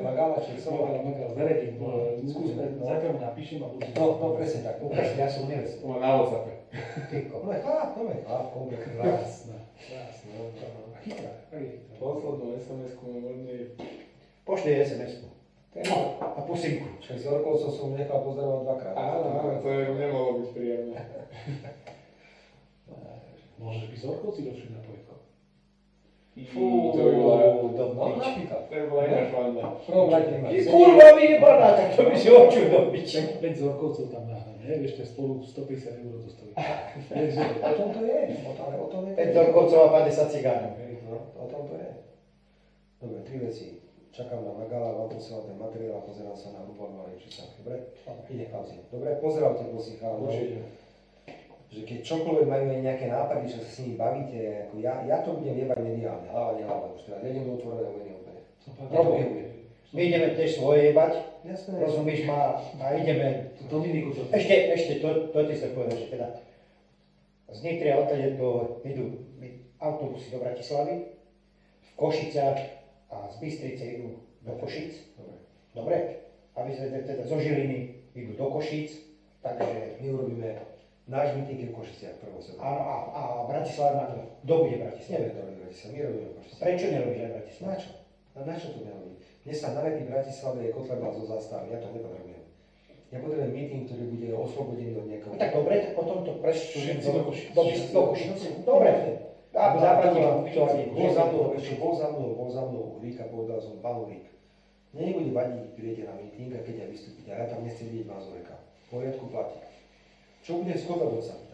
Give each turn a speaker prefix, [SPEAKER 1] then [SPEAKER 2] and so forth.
[SPEAKER 1] Magala, či som...
[SPEAKER 2] Magala, zaradím. Skúsme, zajtra mu napíšem a budem.
[SPEAKER 1] No, presne tak. No, presne, ja som nevec.
[SPEAKER 3] To má na WhatsAppe.
[SPEAKER 1] No je chlap, krásna.
[SPEAKER 2] Krásne. A chytrá, tak je chytrá.
[SPEAKER 3] Poslednú SMS-ku na vodnej.
[SPEAKER 1] Pošli SMS-ku. A pusinku. Však z Orkovcov som nechal pozdravovať dvakrát.
[SPEAKER 3] Áno, to nemalo byť príjemné.
[SPEAKER 2] Môžeš byť z Orkovci došli na pojetko.
[SPEAKER 1] Fú,
[SPEAKER 3] to by bola...
[SPEAKER 1] do piči.
[SPEAKER 3] To by bola iná švanda.
[SPEAKER 1] Kurva vyjebaná, tak to by si očul do piči.
[SPEAKER 2] 5 z Orkovcov tam náhľad, ne? Vieš, to je spolu 150 € to stojí.
[SPEAKER 1] O tom to je. O tom je.
[SPEAKER 4] 5 Orkovcov a 50 cigánov.
[SPEAKER 1] O tom to je. Dobre, 3 veci. Čakám na Magala, vám posielal ten materiál a pozerám sa na Lubovu a Lipšica. Dobre? Ide chlapci. Dobre, pozdravte prosím chalánov. Že keď čokoľvek majú aj nejaké nápady, čo sa s nimi bavíte, ako ja to budem jebať mediálne, hlava nehlava už teraz. Ja idem do otvoreného média úplne.
[SPEAKER 4] My ideme tiež svoje jebať,
[SPEAKER 1] Jasné.
[SPEAKER 4] rozumieš ma, a ideme...
[SPEAKER 2] Dominiku to...
[SPEAKER 4] Ešte, to ti chcem povedať, že teda z Nitry a odtade idú autobusy do Bratislavy, v Košiciach a z Bystrice idú do Košíc. Dobre? A my sme teda zo Žiliny idú do Košíc, takže
[SPEAKER 1] My urobíme náš meeting v Košiciach prvou sebou.
[SPEAKER 4] a Bratislava na to. Kto bude Bratislava?
[SPEAKER 1] Neviem to robiť v Bratislave, my robíme v Košiciach.
[SPEAKER 4] Prečo nerobíš aj Bratislava?
[SPEAKER 1] Na čo? Na čo to nerobí? Dnes sa nalepí v Bratislave je Kotleba zo zástavy, ja to nepotrebujem. Ja potrebujem meeting, ktorý bude oslobodený od niekoho.
[SPEAKER 4] Tak dobre, tak potom to presúdim
[SPEAKER 2] Všetci do Košíc.
[SPEAKER 4] do Košíc. Dobre. A zaplatím vám ubytovanie.
[SPEAKER 1] Bol za mnou Rík a povedal som, pán Rík, mne nebude vadiť, prídete na meeting a keď ja vystúpite, a ja tam nechcem vidieť Mazureka. V poriadku platí. Čo bude s Kotlebovcami?